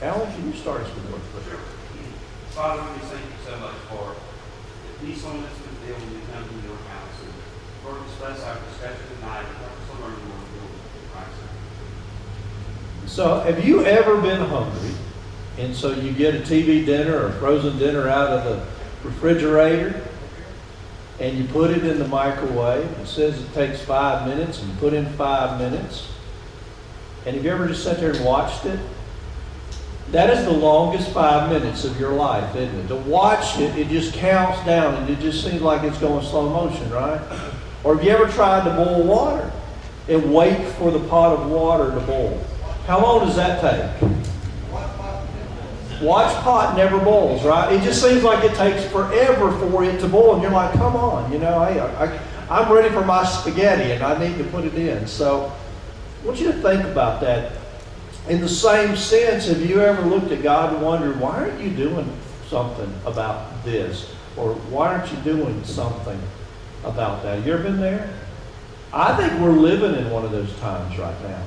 Alan, can you start us with the Lord? Sure. Father, we thank you so much for the peacefulness we feel when we come to your house. And Lord, bless our discussion tonight and help us to learn more of your Christ. So, have you ever been hungry, and so you get a TV dinner or frozen dinner out of the refrigerator, and you put it in the microwave? It says it takes 5 minutes, and you put in 5 minutes. And have you ever just sat there and watched it? That is the longest 5 minutes of your life, isn't it? To watch it, it just counts down, and it just seems like it's going slow motion, right? Or have you ever tried to boil water and wait for the pot of water to boil? How long does that take? Watch pot never boils, right? It just seems like it takes forever for it to boil, and you're like, come on, I'm ready for my spaghetti, and I need to put it in. So I want you to think about that. In the same sense, have you ever looked at God and wondered, why aren't you doing something about this? Or why aren't you doing something about that? You ever been there? I think we're living in one of those times right now.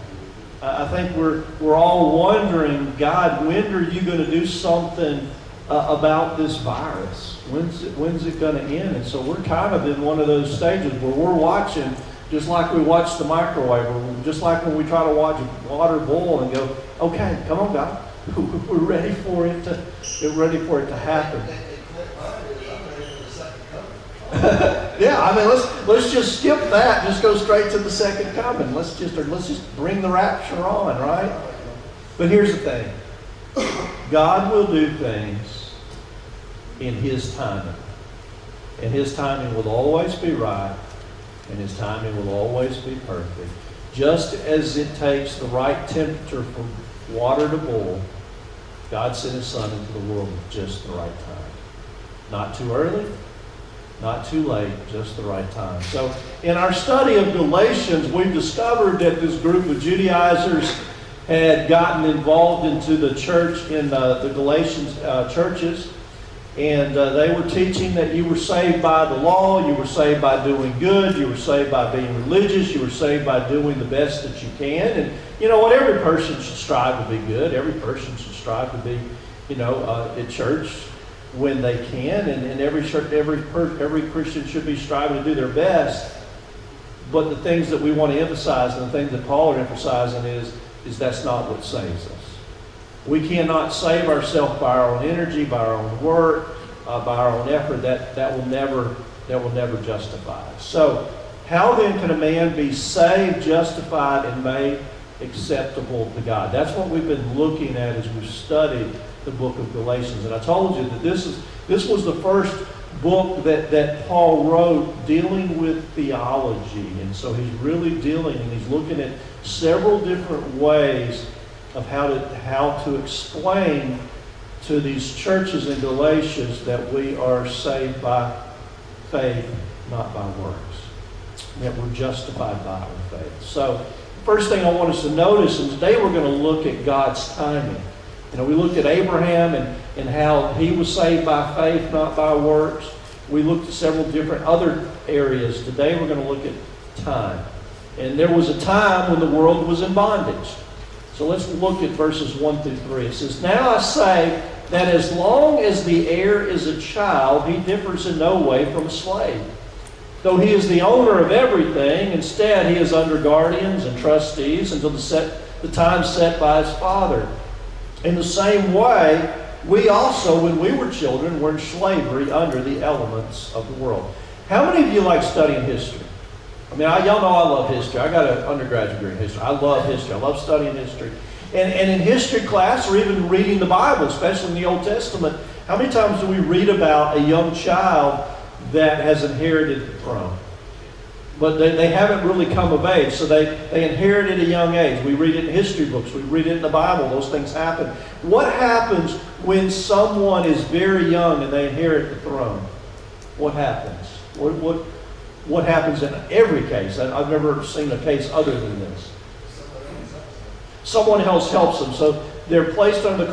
I think we're all wondering, God, when are you going to do something about this virus? When's it going to end? And so we're kind of in one of those stages where we're watching, just like we watch the microwave, or just like when we try to watch water boil and go, okay, come on, God, we're ready for it to happen. Yeah, let's just skip that. Just go straight to the second coming. Let's just bring the rapture on, right? But here's the thing: God will do things in His timing, and His timing will always be right, and His timing will always be perfect. Just as it takes the right temperature for water to boil, God sent His Son into the world at just the right time. Not too early, not too late, just the right time. So in our study of Galatians, we've discovered that this group of Judaizers had gotten involved into the church in the Galatians churches. And they were teaching that you were saved by the law, you were saved by doing good, you were saved by being religious, you were saved by doing the best that you can. And you know what? Every person should strive to be good. Every person should strive to be, at church when they can, and every Christian should be striving to do their best. But the things that we want to emphasize, and the things that Paul is emphasizing, is that's not what saves us. We cannot save ourselves by our own energy, by our own work, by our own effort. That will never justify us. So, how then can a man be saved, justified, and made acceptable to God? That's what we've been looking at as we've studied the book of Galatians. And I told you that this was the first book that Paul wrote dealing with theology. And so he's really dealing, and he's looking at several different ways of how to explain to these churches in Galatians that we are saved by faith, not by works. That we're justified by our faith. So, first thing I want us to notice, and today we're going to look at God's timing. We looked at Abraham and how he was saved by faith, not by works. We looked at several different other areas. Today we're going to look at time. And there was a time when the world was in bondage. So let's look at verses 1 through 3. It says, "Now I say that as long as the heir is a child, he differs in no way from a slave. Though he is the owner of everything, instead he is under guardians and trustees until the time set by his father. In the same way, we also, when we were children, were in slavery under the elements of the world." How many of you like studying history? Y'all know I love history. I got an undergraduate degree in history. I love history. I love studying history. And in history class, or even reading the Bible, especially in the Old Testament, how many times do we read about a young child that has inherited the throne? But they haven't really come of age, so they inherit at a young age. We read it in history books. We read it in the Bible. Those things happen. What happens when someone is very young and they inherit the throne? What happens? What happens in every case? I've never seen a case other than this. Someone else helps them. So they're placed under the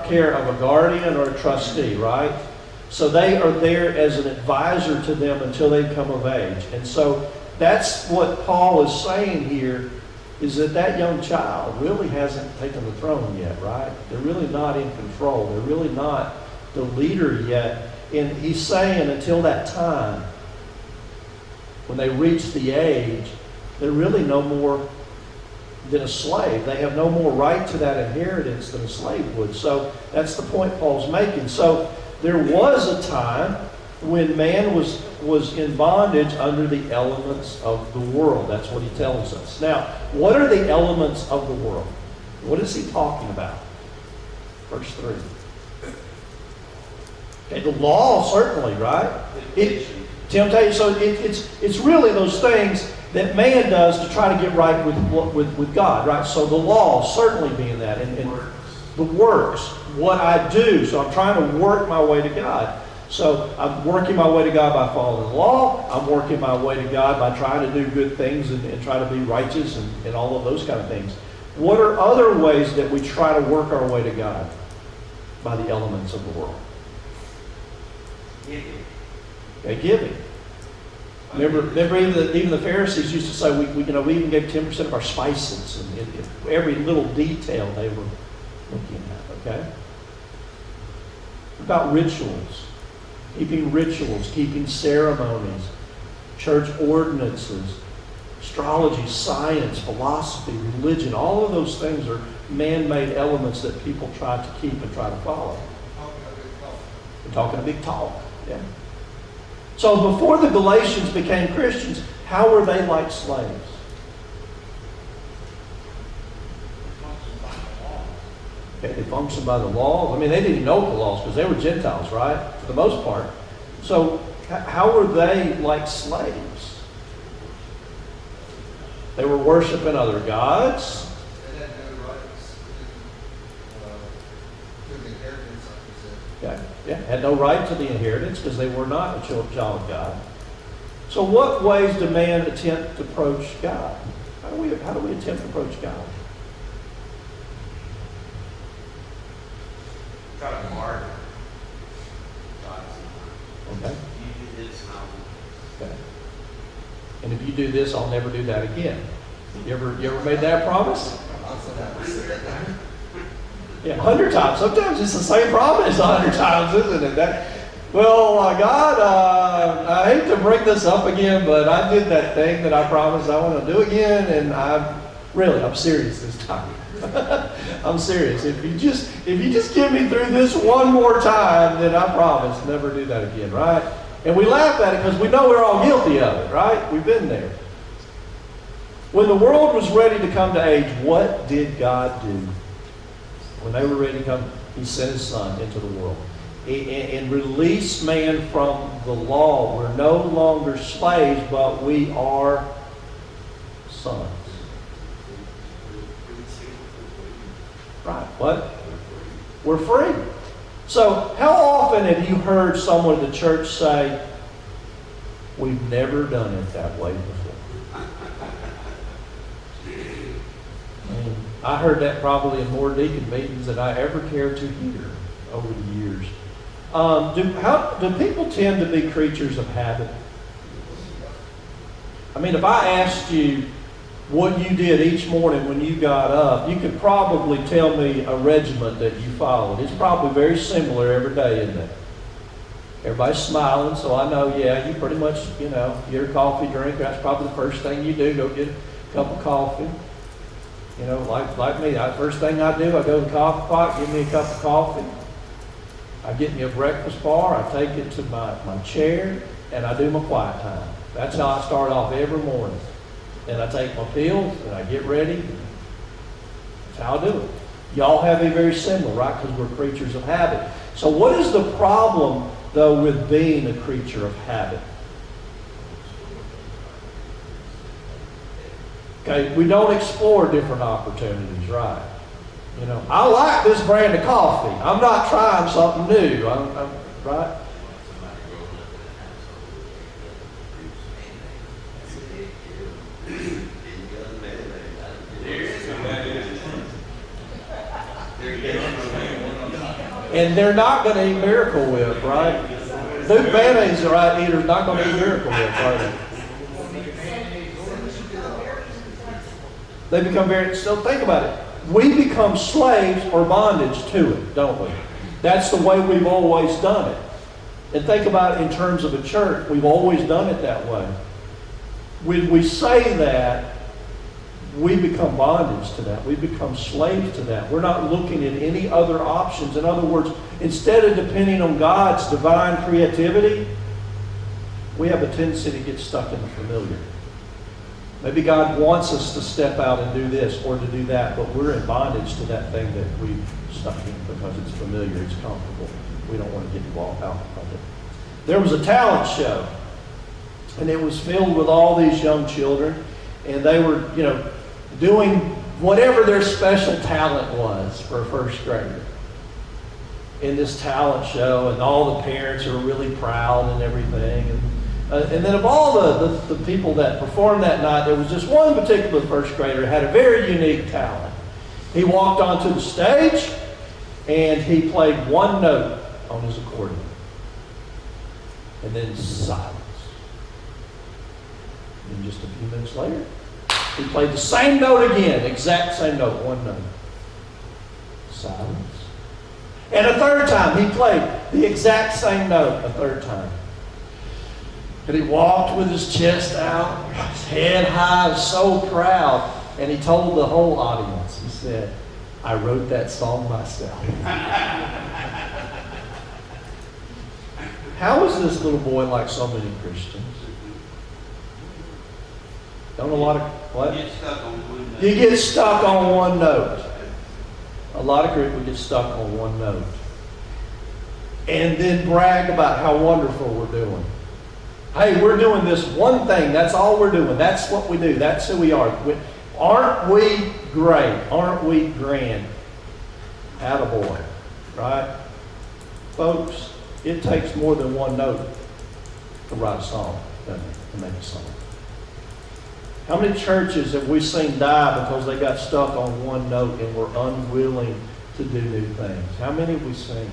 care of a guardian or a trustee, right? So they are there as an advisor to them until they come of age. And so that's what Paul is saying here is that that young child really hasn't taken the throne yet, right? They're really not in control. They're really not the leader yet. And he's saying until that time, when they reach the age, they're really no more than a slave. They have no more right to that inheritance than a slave would. So that's the point Paul's making. So there was a time when man was in bondage under the elements of the world. That's what he tells us. Now, what are the elements of the world? What is he talking about? Verse 3. Okay, the law, certainly, right? Temptation. So it's really those things that man does to try to get right with God, right? So the law certainly being that, and the works, what I do. So I'm trying to work my way to God. So I'm working my way to God by following the law. I'm working my way to God by trying to do good things and try to be righteous and all of those kind of things. What are other ways that we try to work our way to God? By the elements of the world. Giving. Okay, giving. Remember even the Pharisees used to say we even gave 10% of our spices and every little detail they were looking at. Okay. What about rituals? Keeping ceremonies, church ordinances, astrology, science, philosophy, religion. All of those things are man-made elements that people try to keep and try to follow. We're talking a big talk. Yeah. So before the Galatians became Christians, how were they like slaves? Okay, they functioned by the laws. I mean, they didn't know the laws because they were Gentiles, right? For the most part. So how were they like slaves? They were worshiping other gods. They had no rights to the inheritance, like you said. Okay. Yeah, had no right to the inheritance because they were not a child of God. So what ways do man attempt to approach God? How do we attempt to approach God? Try to mark God. Okay. You do this and I'll. Okay. And if you do this, I'll never do that again. You ever made that promise? Yeah, 100 times. Sometimes it's the same promise 100 times, isn't it? God, I hate to bring this up again, but I did that thing that I promised I want to do again, and I'm serious this time. I'm serious. If you just get me through this one more time, then I promise never do that again, right? And we laugh at it because we know we're all guilty of it, right? We've been there. When the world was ready to come to age, what did God do? When they were ready to come, He sent His Son into the world and released man from the law. We're no longer slaves, but we are sons. Right. What? We're free. So how often have you heard someone in the church say, "We've never done it that way before"? I heard that probably in more deacon meetings than I ever cared to hear over the years. Do people tend to be creatures of habit? I mean, if I asked you what you did each morning when you got up, you could probably tell me a regimen that you followed. It's probably very similar every day, isn't it? Everybody's smiling, so I know, yeah, you pretty much, you're a coffee drinker. That's probably the first thing you do, go get a cup of coffee. Like me, the first thing I do, I go to the coffee pot, give me a cup of coffee. I get me a breakfast bar, I take it to my chair, and I do my quiet time. That's how I start off every morning. Then I take my pills, and I get ready. That's how I do it. Y'all have a very similar, right? Because we're creatures of habit. So what is the problem, though, with being a creature of habit? Okay, we don't explore different opportunities, right? I like this brand of coffee. I'm not trying something new, right? And they're not going to eat Miracle Whip, right? Duke mayonnaise, right? Eater's not going to eat Miracle Whip, are they? They become very, so think about it. We become slaves or bondage to it, don't we? That's the way we've always done it. And think about it in terms of a church. We've always done it that way. When we say that, we become bondage to that. We become slaves to that. We're not looking at any other options. In other words, instead of depending on God's divine creativity, we have a tendency to get stuck in the familiar. Maybe God wants us to step out and do this or to do that, but we're in bondage to that thing that we've stuck in because it's familiar, it's comfortable. We don't want to get involved out of it. There was a talent show, and it was filled with all these young children, and they were, doing whatever their special talent was for a first grader in this talent show, and all the parents are really proud and everything. And then of all the people that performed that night, there was just one particular first grader who had a very unique talent. He walked onto the stage, and he played one note on his accordion. And then silence. And just a few minutes later, he played the same note again, exact same note, one note. Silence. And a third time, he played the exact same note a third time. And he walked with his chest out, his head high, so proud. And he told the whole audience, he said, "I wrote that song myself." How is this little boy like so many Christians? Don't a lot of, what? You get stuck on one note. You get stuck on one note. A lot of people get stuck on one note. And then brag about how wonderful we're doing. Hey, we're doing this one thing. That's all we're doing. That's what we do. That's who we are. Aren't we great? Aren't we grand? Attaboy. Right? Folks, it takes more than one note to write a song, doesn't it? To make a song. How many churches have we seen die because they got stuck on one note and were unwilling to do new things? How many have we seen?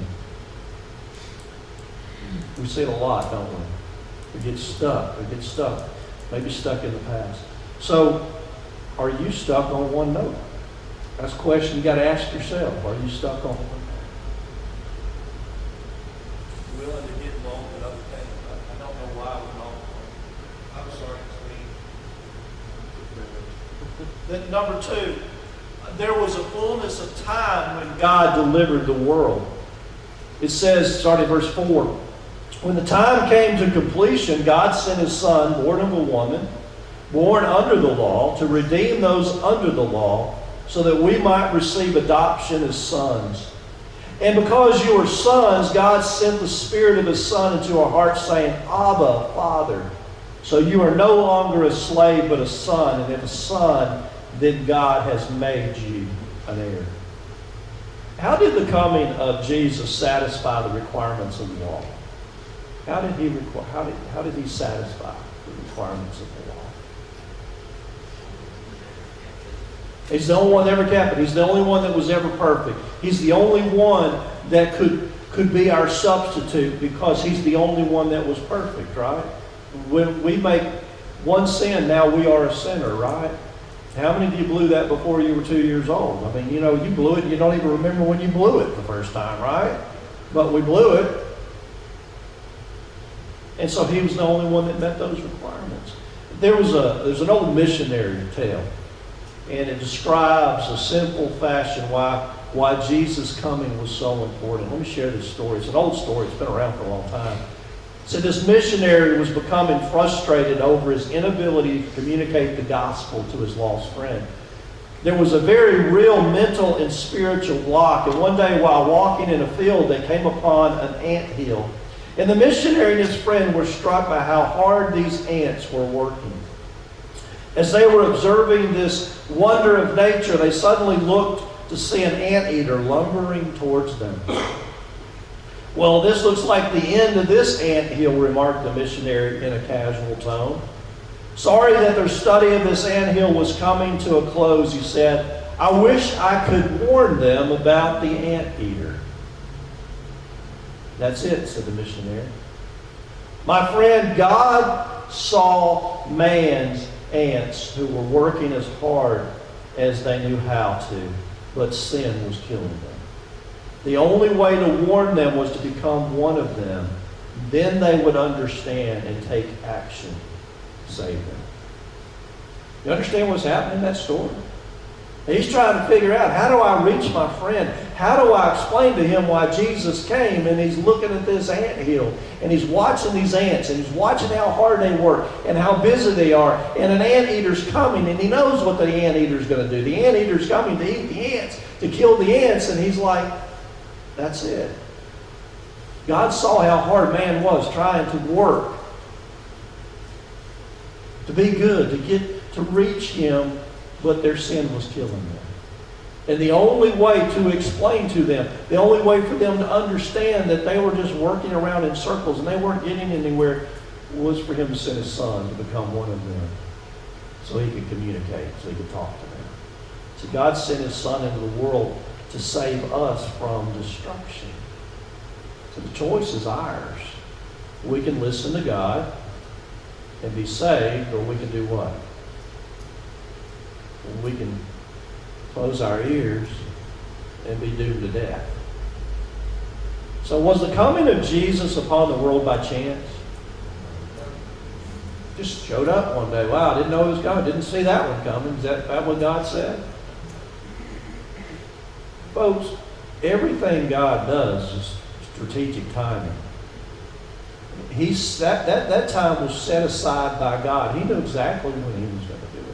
We see it a lot, don't we? We get stuck. We get stuck. Maybe stuck in the past. So, are you stuck on one note? That's a question you got to ask yourself. Are you stuck on one note? Willing to get involved in other things. I don't know why we're not. I'm sorry, it's me. Then number two, there was a fullness of time when God delivered the world. It says, starting verse 4, when the time came to completion, God sent His Son, born of a woman, born under the law, to redeem those under the law, so that we might receive adoption as sons. And because you are sons, God sent the Spirit of His Son into our hearts, saying, Abba, Father. So you are no longer a slave, but a son. And if a son, then God has made you an heir. How did the coming of Jesus satisfy the requirements of the law? How did he satisfy the requirements of the law? He's the only one that ever kept it. He's the only one that was ever perfect. He's the only one that could be our substitute because He's the only one that was perfect, right? When we make one sin, now we are a sinner, right? How many of you blew that before you were 2 years old? I mean, you blew it and you don't even remember when you blew it the first time, right? But we blew it. And so He was the only one that met those requirements. There's an old missionary tale, and it describes a simple fashion why Jesus' coming was so important. Let me share this story. It's an old story. It's been around for a long time. So this missionary was becoming frustrated over his inability to communicate the gospel to his lost friend. There was a very real mental and spiritual block. And one day while walking in a field, they came upon an anthill. And the missionary and his friend were struck by how hard these ants were working. As they were observing this wonder of nature, they suddenly looked to see an anteater lumbering towards them. Well, this looks like the end of this anthill, remarked the missionary in a casual tone. Sorry that their study of this anthill was coming to a close, he said. I wish I could warn them about the anteater. That's it, said the missionary. My friend, God saw man's ants who were working as hard as they knew how to, but sin was killing them. The only way to warn them was to become one of them. Then they would understand and take action to save them. You understand what's happening in that story? He's trying to figure out, how do I reach my friend? How do I explain to him why Jesus came? And he's looking at this anthill, and he's watching these ants, and he's watching how hard they work and how busy they are. And an anteater's coming, and he knows what the anteater's going to do. The anteater's coming to eat the ants, to kill the ants, and he's like, that's it. God saw how hard man was trying to work, to be good, to reach him, but their sin was killing them. And the only way to explain to them, the only way for them to understand that they were just working around in circles and they weren't getting anywhere, was for him to send his son to become one of them so he could communicate, so he could talk to them. So God sent his son into the world to save us from destruction. So the choice is ours. We can listen to God and be saved, or we can do what? We can close our ears and be doomed to death. So was the coming of Jesus upon the world by chance? Just showed up one day. Wow, I didn't know it was coming. Didn't see that one coming. Is that what God said? Folks, everything God does is strategic timing. That time was set aside by God. He knew exactly when he was going to do it.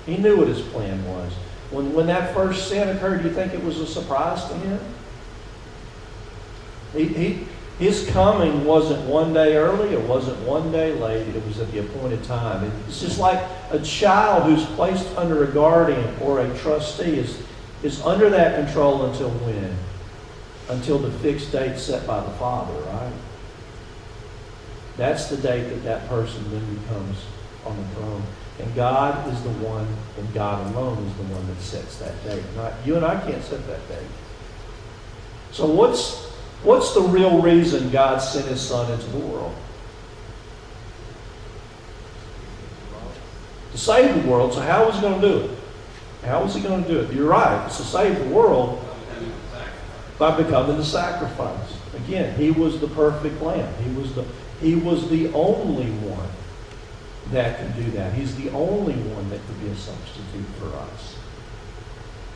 He knew what his plan was. When that first sin occurred, do you think it was a surprise to him? His coming wasn't one day early, it wasn't one day late, it was at the appointed time. It's just like a child who's placed under a guardian or a trustee is under that control until when? Until the fixed date set by the father, right? That's the date that person then becomes on the throne. And God is the one, and God alone is the one that sets that date. Not you and I can't set that date. So what's the real reason God sent his son into the world? To save the world. So how was he going to do it? How was he going to do it? You're right. It's to save the world by becoming the sacrifice. Again, he was the perfect lamb. He was the only one that could do that. He's the only one that could be a substitute for us.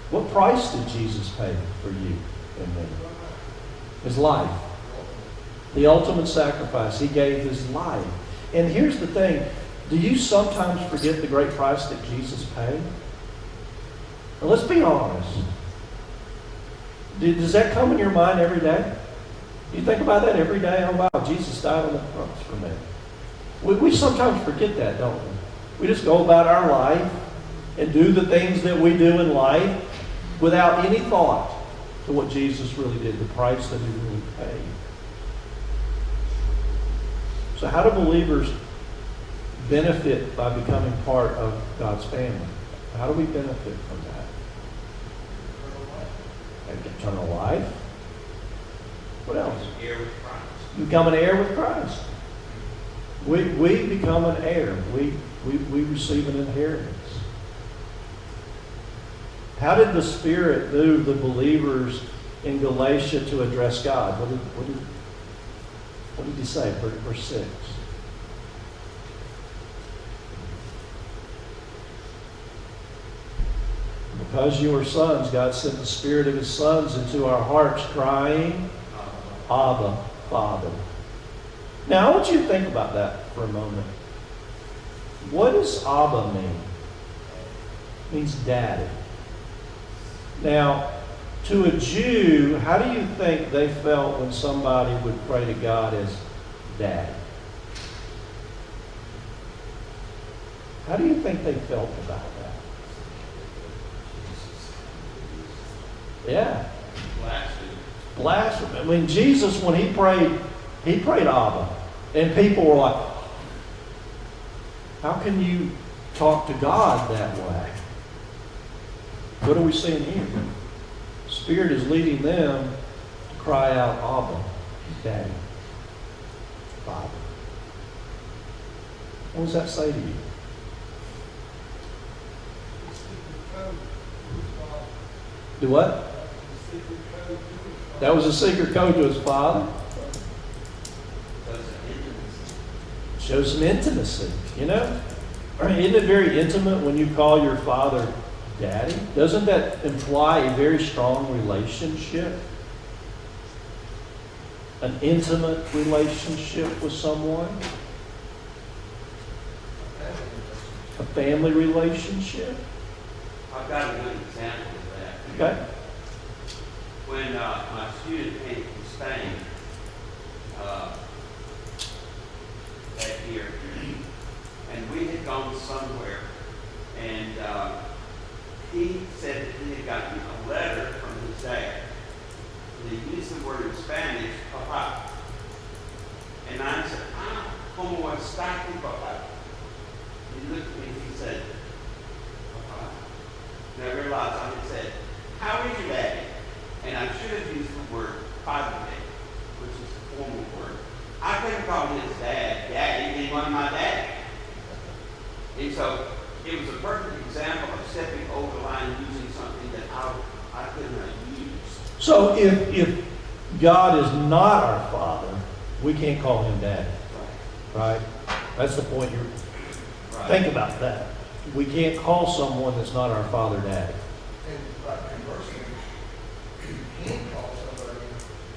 What price did Jesus pay for you and me? His life. The ultimate sacrifice. He gave his life. And here's the thing. Do you sometimes forget the great price that Jesus paid? Now, let's be honest. Does that come in your mind every day? You think about that every day? Oh, wow, Jesus died on the cross for me. We sometimes forget that, don't we? We just go about our life and do the things that we do in life without any thought to what Jesus really did, the price that he really paid. So how do believers benefit by becoming part of God's family? How do we benefit from that? Eternal life. What else? Heir with Christ. Become an heir with Christ. We become an heir. We receive an inheritance. How did the Spirit move the believers in Galatia to address God? What did he say? Verse 6. Because you are sons, God sent the Spirit of his sons into our hearts, crying, Abba, Father. Now, I want you to think about that for a moment. What does Abba mean? It means daddy. Now, to a Jew, how do you think they felt when somebody would pray to God as daddy? How do you think they felt about that? Yeah. Blasphemy. I mean, Jesus, when he prayed Abba. And people were like, how can you talk to God that way? What are we seeing here? Spirit is leading them to cry out, Abba, Daddy, Father. What does that say to you? Do what? That was a secret code to his father. Shows some intimacy, you know? Isn't it very intimate when you call your father daddy? Doesn't that imply a very strong relationship? An intimate relationship with someone? A family relationship? I've got a good example of that. Okay. When my student came from Spain that year, and we had gone somewhere, and he said that he had gotten a letter from his dad. And he used the word in Spanish, papá. And I said, ¿cómo está tu papá? He looked at me and he said, papá. And I realized I had said, how is your daddy? And I should have used the word padre, which is the formal word. I couldn't call his dad daddy, he wasn't my daddy. And so it was a perfect example of stepping over the line using something that I could not use. So if God is not our Father, we can't call him daddy, right? That's the point you're... Right. Think about that. We can't call someone that's not our Father daddy. And conversely, you can call somebody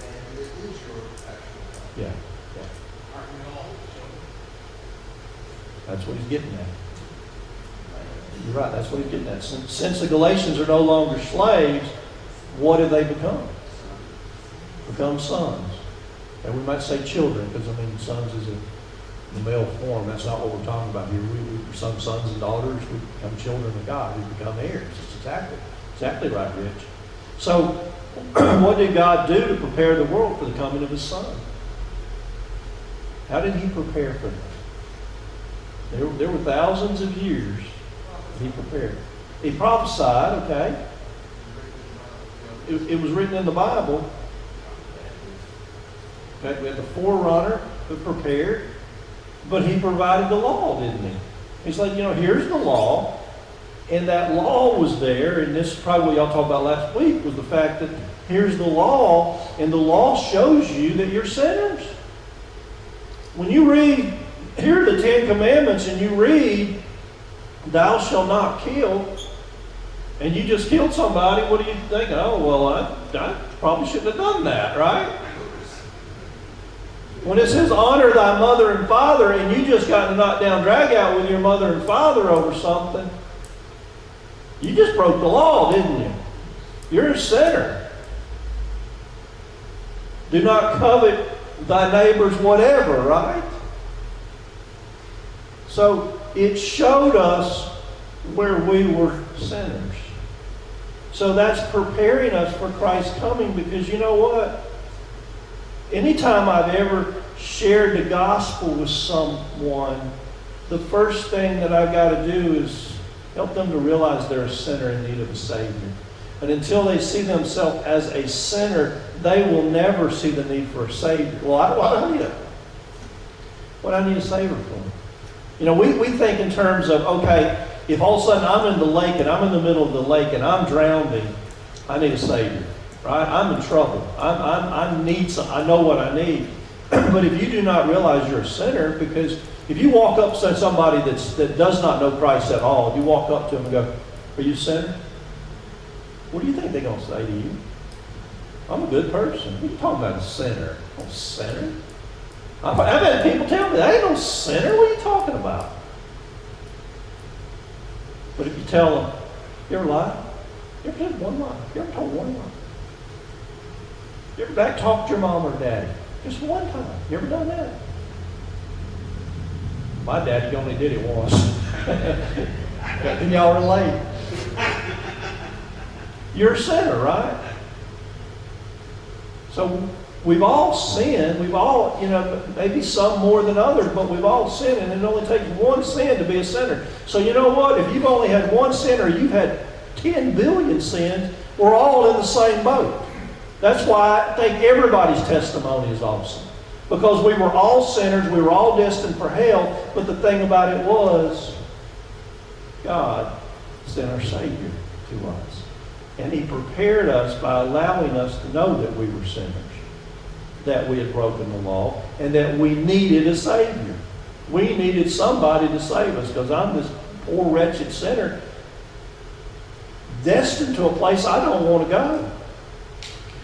and it is your actual father. Yeah. Aren't we all? That's what he's getting at. You're right, that's what he's getting at. Since the Galatians are no longer slaves, what have they become? Become sons. And we might say children, because sons is the male form. That's not what we're talking about here. We become sons and daughters. We become children of God. We become heirs. It's exactly right, Rich. So, what did God do to prepare the world for the coming of his Son? How did he prepare for them? There were thousands of years he prepared. He prophesied, okay? It was written in the Bible. Okay, we had the forerunner who prepared, but he provided the law, didn't he? He's like, here's the law, and that law was there, and this is probably what y'all talked about last week, was the fact that here's the law, and the law shows you that you're sinners. When you read, here are the 10 Commandments, and you read, thou shalt not kill, and you just killed somebody, what do you think? Oh, well, I probably shouldn't have done that, right? When it says honor thy mother and father, and you just got to knock down, drag out with your mother and father over something, you just broke the law, didn't you? You're a sinner. Do not covet thy neighbor's whatever, right? So it showed us where we were sinners. So that's preparing us for Christ's coming, because you know what? Anytime I've ever shared the gospel with someone, the first thing that I've got to do is help them to realize they're a sinner in need of a Savior. And until they see themselves as a sinner, they will never see the need for a Savior. Well, what do I need a Savior for? We think in terms of, okay, if all of a sudden I'm in the lake and I'm in the middle of the lake and I'm drowning, I need a Savior. Right? I'm in trouble. I need some. I know what I need. But if you do not realize you're a sinner, because if you walk up to somebody that does not know Christ at all, you walk up to them and go, "Are you a sinner?" What do you think they're going to say to you? I'm a good person. What are you talking about, a sinner? No sinner. I've had people tell me, I ain't no sinner. What are you talking about? But if you tell them, you ever lied? You ever said one lie? You ever told one lie? You ever back talked to your mom or daddy? Just one time. You ever done that? My daddy only did it once. Can y'all relate? You're a sinner, right? So we've all sinned. We've all, maybe some more than others, but we've all sinned, and it only takes one sin to be a sinner. So you know what? If you've only had one sin, or you've had 10 billion sins, we're all in the same boat. That's why I think everybody's testimony is awesome. Because we were all sinners, we were all destined for hell, but the thing about it was, God sent our Savior to us. And He prepared us by allowing us to know that we were sinners, that we had broken the law, and that we needed a Savior. We needed somebody to save us, because I'm this poor, wretched sinner destined to a place I don't want to go.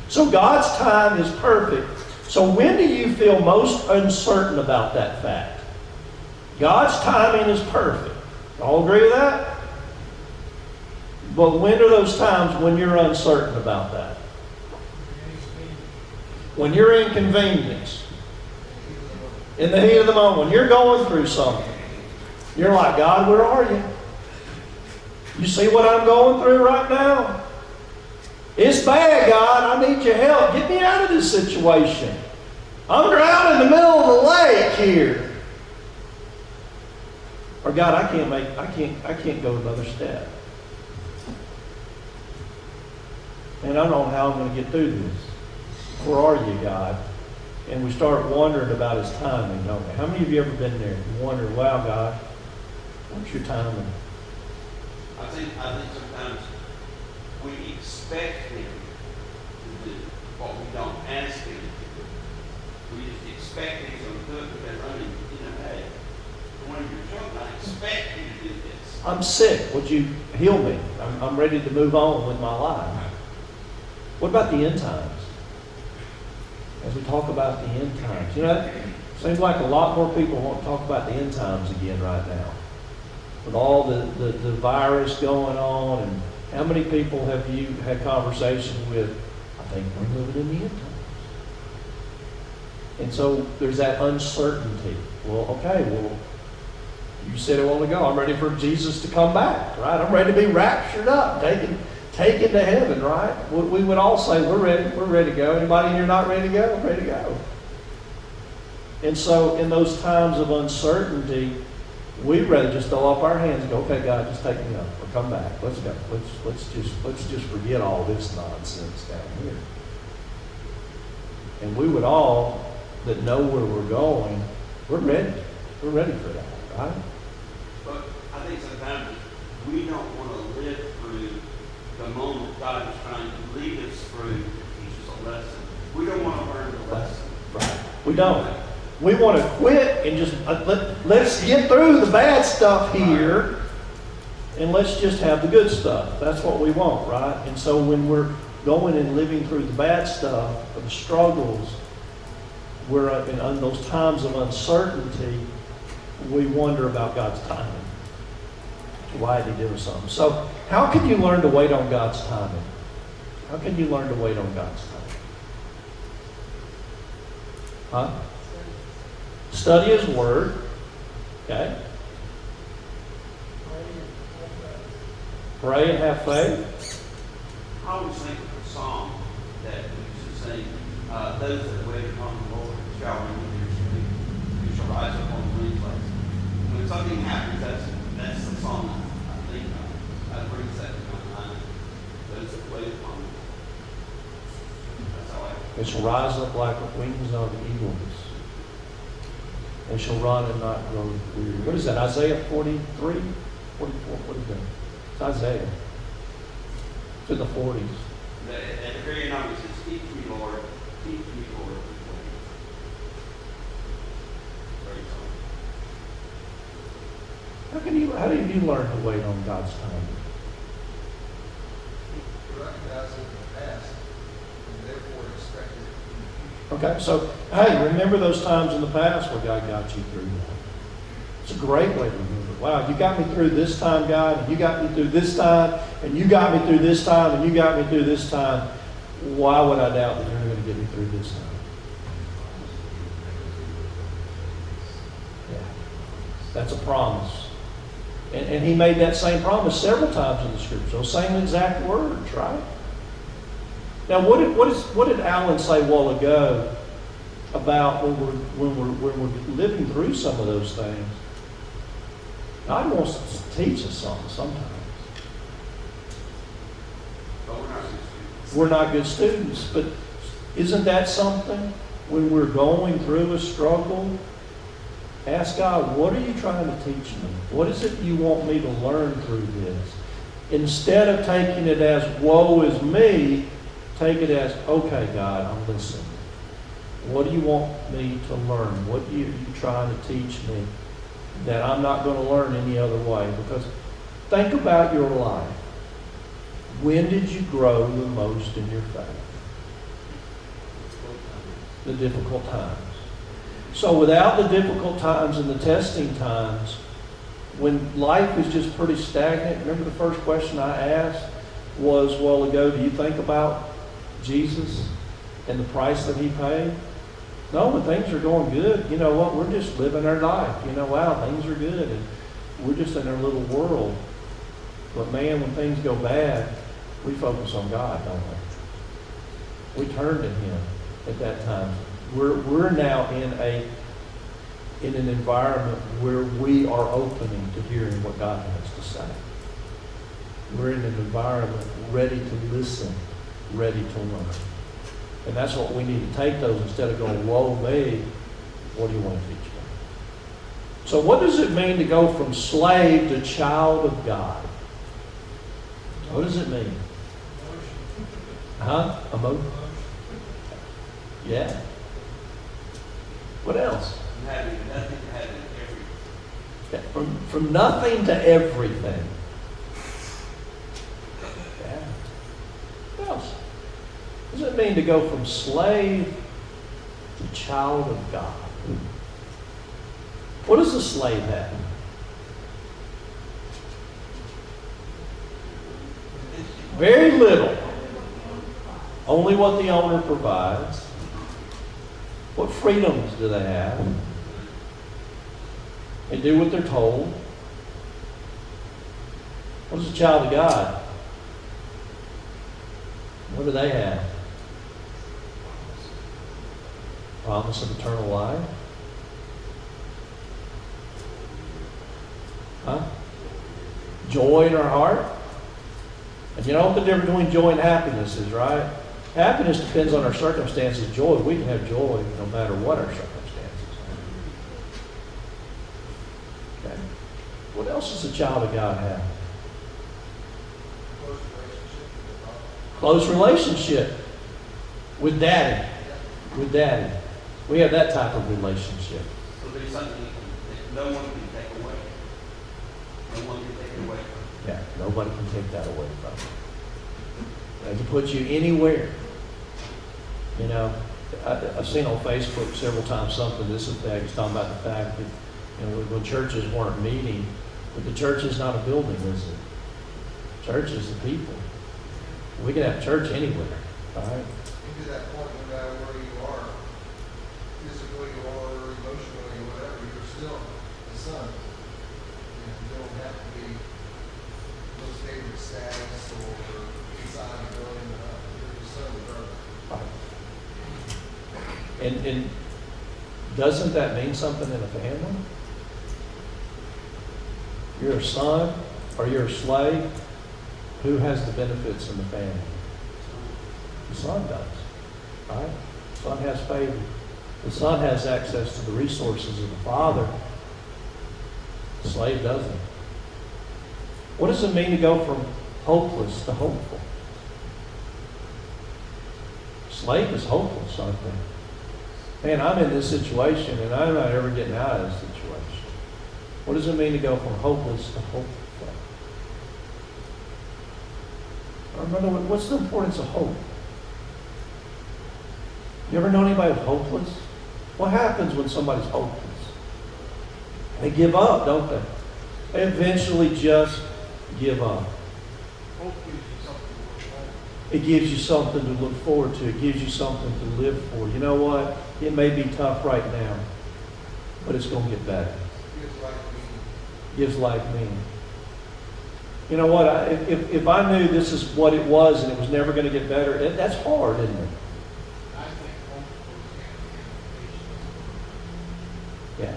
So God's time is perfect. So when do you feel most uncertain about that fact? God's timing is perfect. All agree with that? But when are those times when you're uncertain about that? When you're inconvenienced, in the heat of the moment, when you're going through something, you're like, God, where are you? You see what I'm going through right now? It's bad, God. I need your help. Get me out of this situation. I'm drowning in the middle of the lake here. Or God, I can't go another step. And I don't know how I'm going to get through this. Where are you, God? And we start wondering about His timing, don't we? How many of you ever been there? You wonder, wow, God, what's your timing? I think sometimes we expect Him to do what we don't ask Him to do. We just expect He's going to do it because, hey, one of your children, I expect you to do this. I'm sick. Would you heal me? I'm ready to move on with my life. What about the end times? As we talk about the end times. It seems like a lot more people want to talk about the end times again right now. With all the virus going on, and how many people have you had conversations with, I think we're living in the end times. And so there's that uncertainty. Well, okay, you said a while ago, I'm ready for Jesus to come back, right? I'm ready to be raptured up, taken to heaven, right? We would all say, we're ready to go. Anybody here not ready to go? Ready to go. And so in those times of uncertainty, we'd rather just throw up our hands and go, okay, God, just take me up or come back. Let's go. Let's just forget all this nonsense down here. And we would all that know where we're going, we're ready. We're ready for that, right? But I think sometimes we don't want to live through the moment God is trying to lead us through to teach us a lesson. We don't want to learn the lesson. Right. We don't. We want to quit and just let's get through the bad stuff here and let's just have the good stuff. That's what we want, right? And so when we're going and living through the bad stuff, the struggles, we're in those times of uncertainty, we wonder about God's timing. Why did He do something? So how can you learn to wait on God's timing? How can you learn to wait on God's timing? Huh? Study His Word. Okay? Pray and have faith. I always think of a song that we used to sing, those that wait upon the Lord shall renew their strength. We shall rise up on wings like eagles. When something happens, that's the song I think of. That brings that to my mind. Those that wait upon the Lord. That's how I. They shall rise up like wings of eagles. They shall run and not grow weary. What is that? Isaiah 43? 44? What is that? It's Isaiah. It's in the 40s. At the very end, it says, teach me, Lord. Teach me, Lord. How do you learn to wait on God's timing? Recognize it in the past, and therefore expect it in the future. Okay, so, hey, remember those times in the past where God got you through that. It's a great way to remember. Wow, you got me through this time, God, and you got me through this time, and you got me through this time, and you got me through this time. Why would I doubt that you're going to get me through this time? Yeah, that's a promise. And He made that same promise several times in the Scripture. Those same exact words, right? Now, what did Alan say a while ago about when we're living through some of those things? God wants to teach us something sometimes. But we're not good students. We're not good students, but isn't that something when we're going through a struggle? Ask God, what are you trying to teach me? What is it you want me to learn through this? Instead of taking it as, woe is me, take it as, okay, God, I'm listening. What do you want me to learn? What are you trying to teach me that I'm not going to learn any other way? Because think about your life. When did you grow the most in your faith? The difficult times. So without the difficult times and the testing times, when life is just pretty stagnant, remember the first question I asked was a while ago, do you think about Jesus and the price that he paid? No, when things are going good, you know what, we're just living our life. You know, wow, things are good and we're just in our little world. But man, when things go bad, we focus on God, don't we? We turn to him at that time. We're now in an environment where we are opening to hearing what God has to say. We're in an environment ready to listen, ready to learn. And that's what we need to take those instead of going, woe me, what do you want to teach me? So what does it mean to go from slave to child of God? What does it mean? Emotion. Yeah. What else? Having nothing to having everything. Yeah, from nothing to everything. Yeah. What else? What does it mean to go from slave to child of God? What does a slave have? Very little. Only what the owner provides. What freedoms do they have? They do what they're told. What is a child of God? What do they have? Promise of eternal life? Joy in our heart? And you know what the difference between joy and happiness is, right? Happiness depends on our circumstances. Joy, we can have joy no matter what our circumstances are. Okay. What else does a child of God have? Close relationship with Daddy. With Daddy. We have that type of relationship. So there's something that no one can take away. No one can take it away from you. Yeah, nobody can take that away from you. They can put you anywhere. You know, I've seen on Facebook several times something to this effect. It's talking about the fact that, you know, when churches weren't meeting, but the church is not a building, is it? Church is the people. We can have church anywhere, all right? To that point, no matter where you are, physically or emotionally or whatever, you're still the son. You don't have to be most favorite status or inside the building. You're the son of brother. And doesn't that mean something in a family? You're a son or you're a slave. Who has the benefits in the family? The son does, right? The son has favor. The son has access to the resources of the father. The slave doesn't. What does it mean to go from hopeless to hopeful? Slave is hopeless, aren't they? Man, I'm in this situation and I'm not ever getting out of this situation. What does it mean to go from hopeless to hopeful? Remember, what's the importance of hope? You ever know anybody who's hopeless? What happens when somebody's hopeless? They give up, don't they? They eventually just give up. It gives you something to look forward to. It gives you something to live for. You know what? It may be tough right now, but it's going to get better. Gives life meaning. You know what? If I knew this is what it was and it was never going to get better, that's hard, isn't it? Yeah.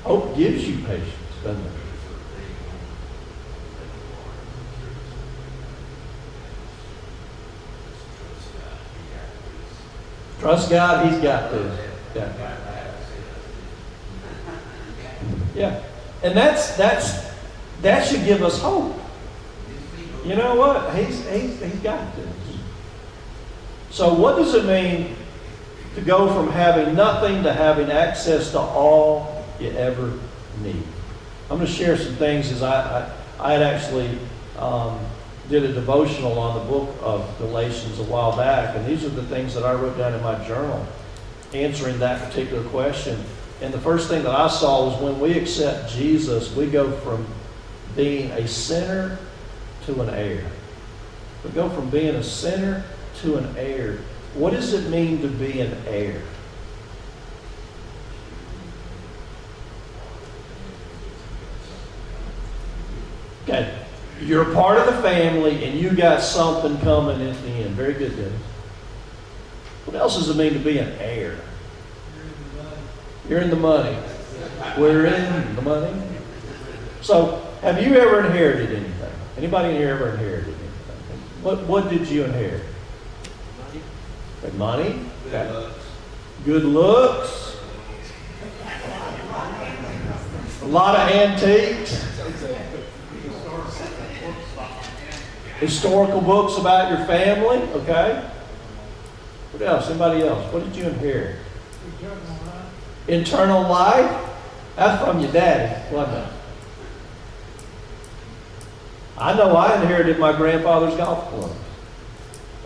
Hope gives you patience, doesn't it? Trust God, He's got this. Yeah. Yeah. And that should give us hope. You know what? He's got this. So what does it mean to go from having nothing to having access to all you ever need? I'm going to share some things as I had actually did a devotional on the book of Galatians a while back, and these are the things that I wrote down in my journal answering that particular question. And the first thing that I saw was when we accept Jesus, we go from being a sinner to an heir. We go from being a sinner to an heir. What does it mean to be an heir? Okay, you're a part of the family and you got something coming at the end. Very good, Dennis. What else does it mean to be an heir? You're in the money. We're in the money. So, have you ever inherited anything? Anybody in here ever inherited anything? What did you inherit? Money. Money? Okay. Good looks. A lot of antiques. Historical books about your family. Okay. What else? Anybody else? What did you inherit? Eternal life? That's from your daddy, wasn't it? I know I inherited my grandfather's golf clubs.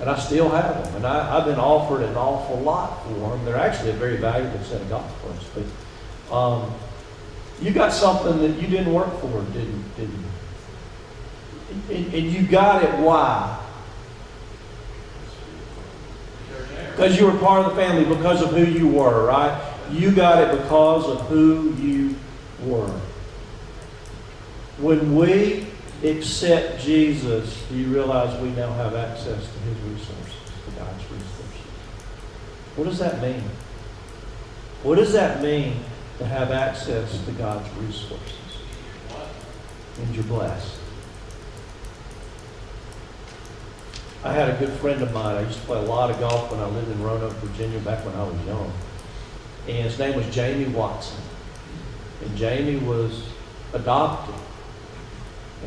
And I still have them. And I've been offered an awful lot for them. They're actually a very valuable set of golf clubs. But you got something that you didn't work for, didn't you? And you got it, why? Because you were part of the family, because of who you were, right? You got it because of who you were. When we accept Jesus, do you realize we now have access to His resources, to God's resources? What does that mean? What does that mean to have access to God's resources? And you're blessed. I had a good friend of mine. I used to play a lot of golf when I lived in Roanoke, Virginia, back when I was young. And his name was Jamie Watson. And Jamie was adopted.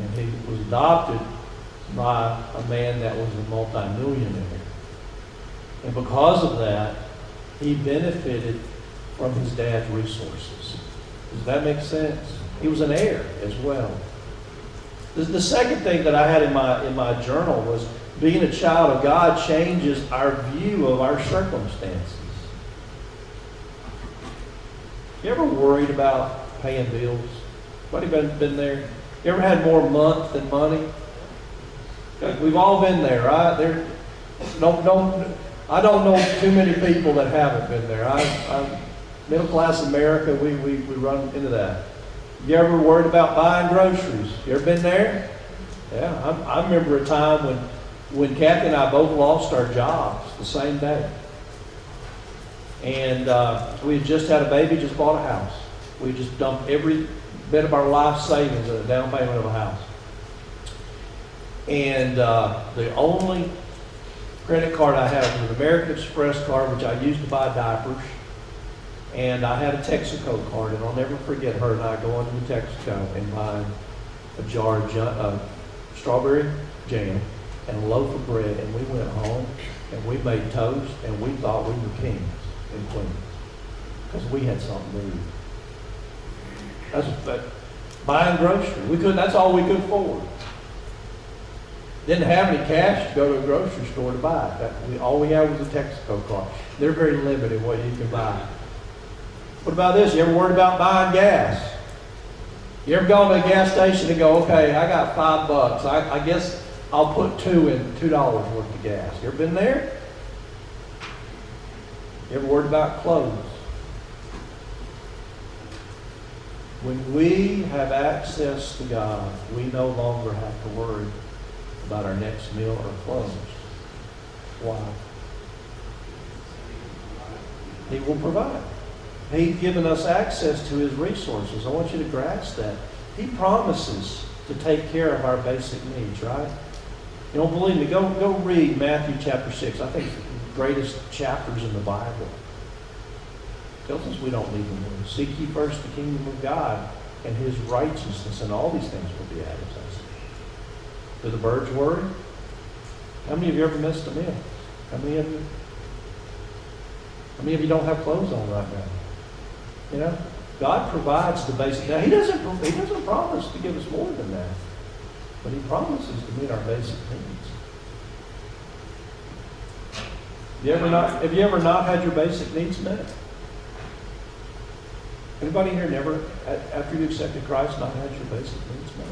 And he was adopted by a man that was a multimillionaire. And because of that, he benefited from his dad's resources. Does that make sense? He was an heir as well. The second thing that I had in my journal was being a child of God changes our view of our circumstances. You ever worried about paying bills? Anybody been there? You ever had more month than money? We've all been there, right? I don't know too many people that haven't been there. I'm middle class America, we run into that. You ever worried about buying groceries? You ever been there? Yeah, I remember a time when Kathy and I both lost our jobs the same day. And we had just had a baby, just bought a house. We just dumped every bit of our life savings in a down payment of a house. And the only credit card I had was an American Express card, which I used to buy diapers. And I had a Texaco card, and I'll never forget her and I going to the Texaco and buying a jar of strawberry jam and a loaf of bread, and we went home and we made toast, and we thought we were kings and queens because we had something to eat. That's buying groceries. That's all we could afford. Didn't have any cash to go to a grocery store to buy. All we had was a Texaco card. They're very limited what you can buy. What about this? You ever worried about buying gas? You ever go to a gas station and go, okay, I got $5. I guess I'll put $2 worth of gas. You ever been there? You ever worried about clothes? When we have access to God, we no longer have to worry about our next meal or clothes. Why? He will provide. He's given us access to His resources. I want you to grasp that. He promises to take care of our basic needs, right? You don't believe me? Go read Matthew chapter 6. I think it's the greatest chapters in the Bible. Tells us we don't need the world. Seek ye first the kingdom of God and his righteousness, and all these things will be added to us. Do the birds worry? How many of you ever missed a meal? How many of you don't have clothes on right now? You know, God provides the basic. Now, He doesn't promise to give us more than that, but He promises to meet our basic needs. Have you ever not had your basic needs met? Anybody here never, after you accepted Christ, not had your basic needs met?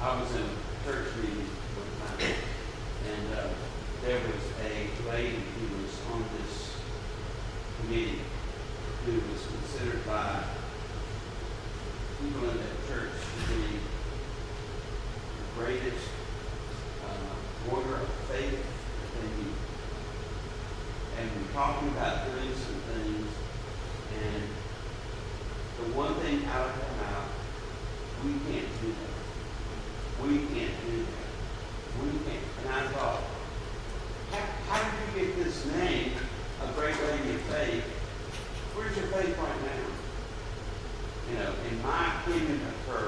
I was in a church meeting one time, and there was a lady who was on this committee who was considered by people in that church to be the greatest warrior of faith that they knew. And we're talking about doing some things, and the one thing out of her mouth, we can't do that. We can't do that. We can't. And I thought, how did you get this name, a great lady of faith? Where's your faith right now? You know, in my opinion of her,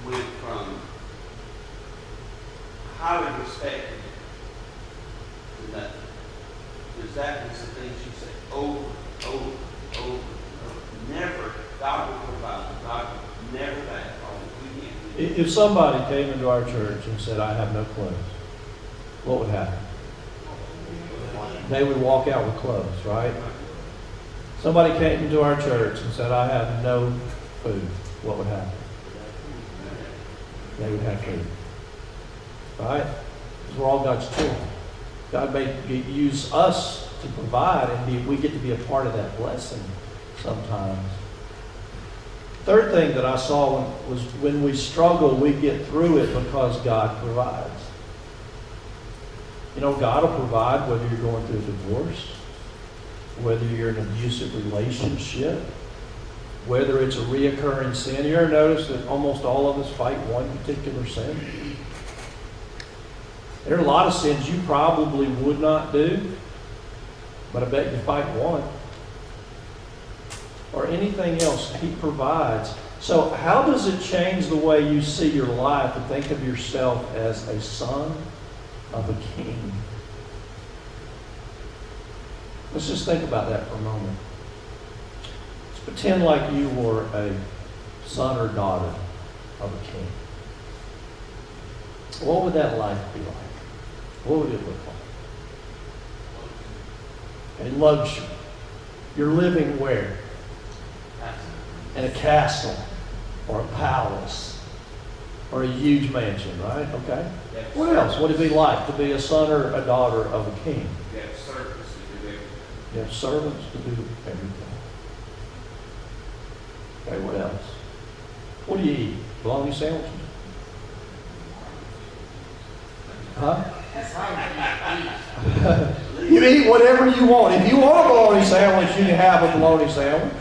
went from highly respected to nothing. Because that was the thing she said over. Never, God will provide. God will never back off. We can't do that. If somebody came into our church and said, I have no clothes, what would happen? They would walk out with clothes, right? Somebody came into our church and said, I have no food, what would happen? They would have food. Right? Because we're all God's children. God may use us to provide, and we get to be a part of that blessing sometimes. Third thing that I saw was when we struggle, we get through it because God provides. You know, God will provide whether you're going through a divorce, whether you're in an abusive relationship, whether it's a reoccurring sin. You ever notice that almost all of us fight one particular sin? There are a lot of sins you probably would not do, but I bet you fight one. Or anything else, He provides. So how does it change the way you see your life to think of yourself as a son of a king? Let's just think about that for a moment. Let's pretend like you were a son or daughter of a king. What would that life be like? What would it look like? A luxury. You're living where? In a castle or a palace or a huge mansion, right? Okay. Yes. What else would it be like to be a son or a daughter of a king? You have servants to do everything. You have servants to do everything. Okay, what else? What do you eat? Bologna sandwiches? Huh? You eat whatever you want. If you want a bologna sandwich, you can have a bologna sandwich.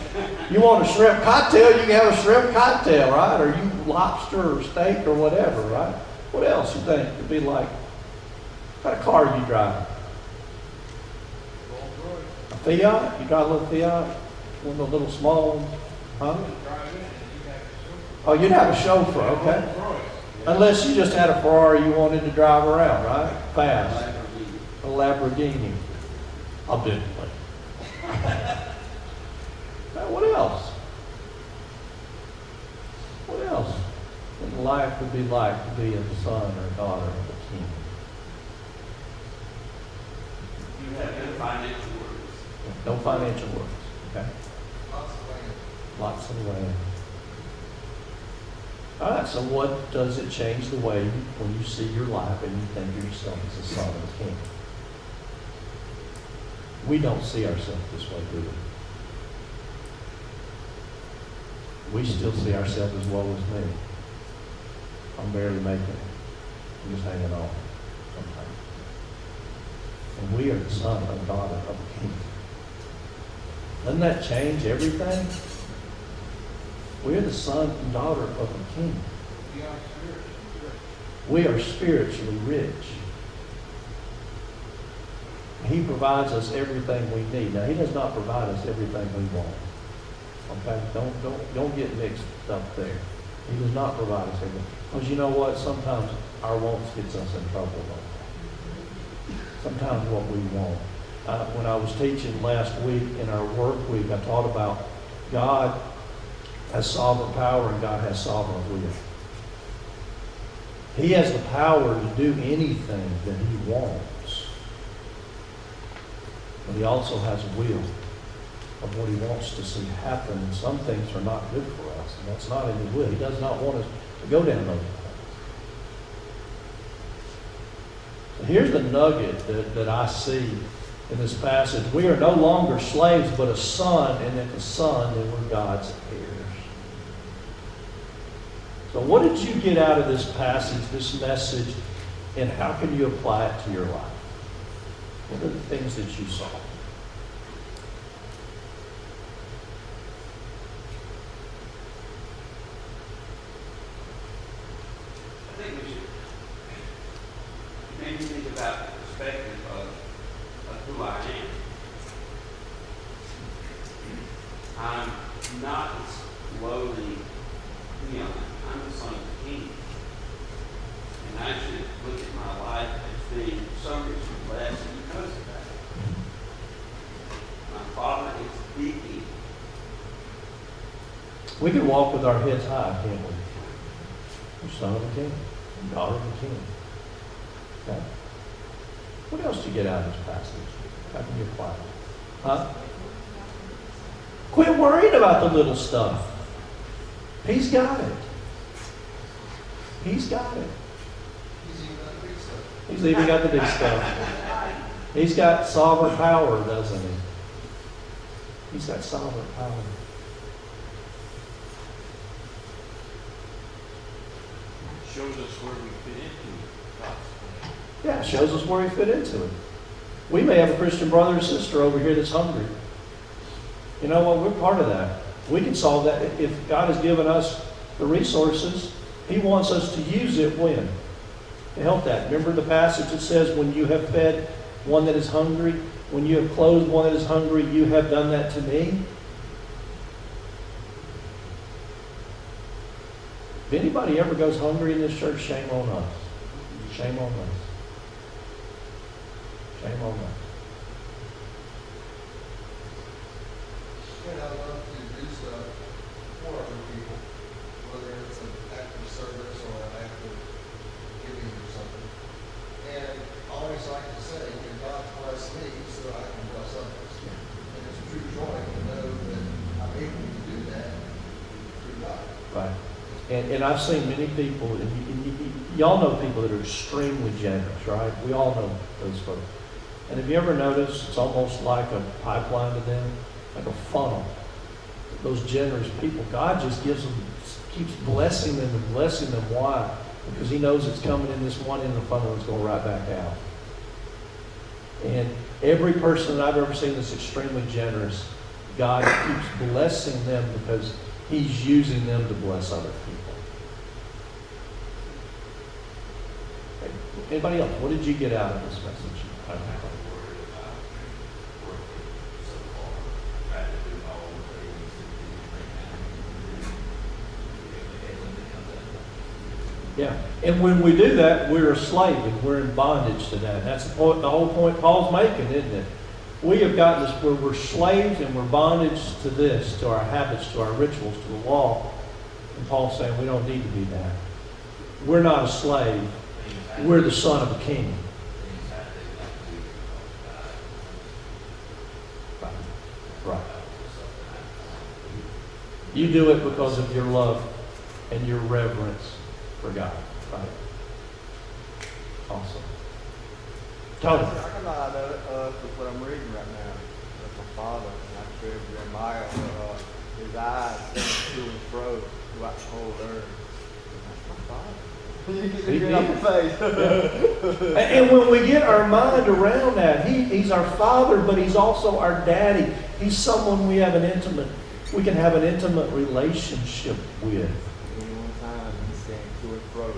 You want a shrimp cocktail, you can have a shrimp cocktail, right? Or you lobster or steak or whatever, right? What else you think would be like? What kind of car do you drive? A Fiat? You drive a little Fiat? One of the little small ones? Huh? Oh, you'd have a chauffeur, okay. Unless you just had a Ferrari you wanted to drive around, right? Fast. A Lamborghini. I'll do it. Now, what else? What else would life would be like to be a son or a daughter of a king? You have no financial worries. No financial worries. Okay? Lots of land. Lots of land. All right, so what does it change the way when you see your life and you think of yourself as a son of a king? We don't see ourselves this way, do we? We still see ourselves as woe is me. I'm barely making it. I'm just hanging on sometimes. And we are the son or daughter of a king. Doesn't that change everything? We are the son and daughter of a king. We are spiritually rich. He provides us everything we need. Now, He does not provide us everything we want. Okay? Don't get mixed up there. He does not provide us everything. Because you know what? Sometimes our wants gets us in trouble. Sometimes what we want. When I was teaching last week in our work week, I taught about God has sovereign power and God has sovereign will. He has the power to do anything that he wants. But he also has a will of what he wants to see happen. And some things are not good for us. And that's not in his will. He does not want us to go down those paths. So here's the nugget that I see in this passage. We are no longer slaves, but a son, and if a son, then we're God's heirs. So what did you get out of this passage, this message, and how can you apply it to your life? What are the things that you saw? I think we should maybe think about the perspective of who I am. I'm not as lowly, I'm the son of the king. And I should look at my life as being so rich and blessed because of that. My father is the king. We can walk with our heads high, can't we? We're son of the king, daughter of the king. Okay? What else do you get out of this passage? How can you apply it? Huh? Quit worrying about the little stuff. He's got it. He's got it. He's even got the big stuff. He's got sovereign power, doesn't he? He's got sovereign power. Shows us where we fit into God's plan. Yeah, it shows us where we fit into it. We may have a Christian brother or sister over here that's hungry. You know what? We're part of that. We can solve that. If God has given us the resources, he wants us to use it when? To help that. Remember the passage that says, when you have fed one that is hungry, when you have clothed one that is hungry, you have done that to me. If anybody ever goes hungry in this church, shame on us. Shame on us. Shame on us. And I love to do stuff for other people, whether it's an act of service or an act of giving or something. And I always like to say, God bless me so I can bless others. And it's a true joy to know that I'm able to do that through God. Right. And I've seen many people, and y'all know people that are extremely generous, right? We all know those folks. And have you ever noticed it's almost like a pipeline to them? Like a funnel. Those generous people, God just gives them, keeps blessing them and blessing them. Why? Because he knows it's coming in this one end of the funnel and it's going right back out. And every person that I've ever seen that's extremely generous, God keeps blessing them because he's using them to bless other people. Okay. Anybody else? What did you get out of this message? Yeah, and when we do that, we're a slave and we're in bondage to that. That's the whole point Paul's making, isn't it? We have gotten this where we're slaves and we're bondage to this, to our habits, to our rituals, to the law. And Paul's saying we don't need to be that. We're not a slave. We're the son of a king. Right. You do it because of your love and your reverence for God. Right. Awesome. Tony. I come out of with what I'm reading right now. That's my father. And I read Jeremiah. His eyes stand to and fro throughout the whole earth. That's my father. You get He it off your face. And when we get our mind around that, he's our father, but he's also our daddy. He's someone we can have an intimate relationship with. Any one time he stands to and fro.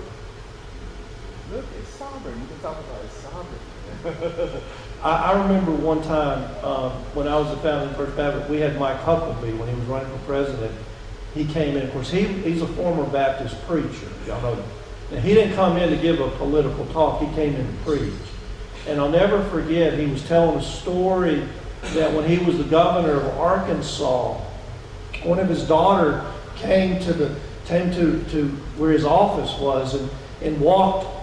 Look, it's sovereign. You can talk about it's sovereign. I remember one time when I was a founding First Baptist, we had Mike Huckabee when he was running for president. He came in, of course, he's a former Baptist preacher. Y'all know that. And he didn't come in to give a political talk. He came in to preach. And I'll never forget, he was telling a story that when he was the governor of Arkansas, one of his daughter came to where his office was and walked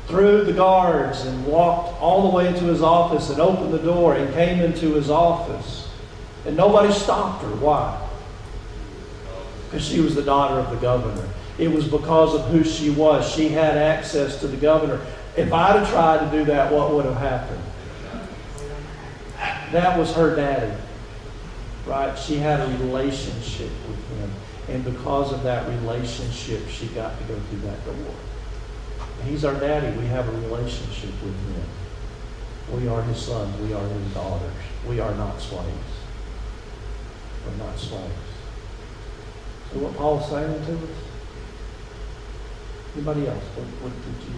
through the guards and walked all the way to his office and opened the door and came into his office. And nobody stopped her. Why? Because she was the daughter of the governor. It was because of who she was. She had access to the governor. If I'd have tried to do that, what would have happened? That was her daddy, right? She had a relationship with him. And because of that relationship, she got to go through that door. He's our daddy. We have a relationship with him. We are his sons. We are his daughters. We are not slaves. We're not slaves. So what Paul's saying to us? Anybody else? What did you...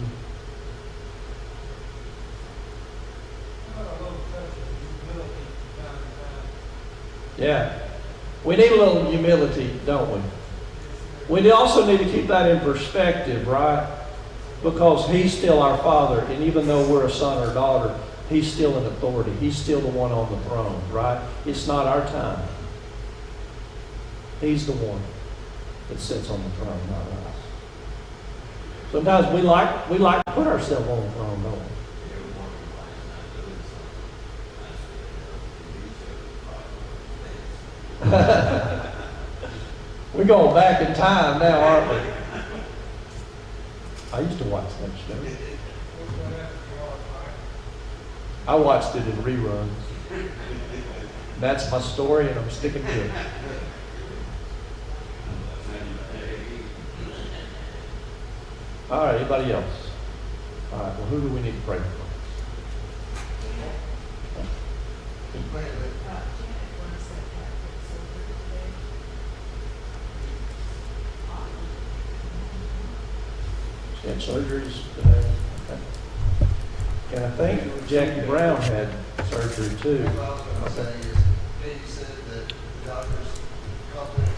Yeah. We need a little humility, don't we? We also need to keep that in perspective, right? Because he's still our father, and even though we're a son or daughter, he's still in authority. He's still the one on the throne, right? It's not our time. He's the one that sits on the throne, not us. Sometimes we like to put ourselves on the throne, don't we? We're going back in time now, aren't we? I used to watch that show. I watched it in reruns. That's my story, and I'm sticking to it. All right, anybody else? All right, well, who do we need to pray for? She had surgeries today. Okay. And I think Jackie Brown had surgery too. What I was going to say is, you said that the doctor's confident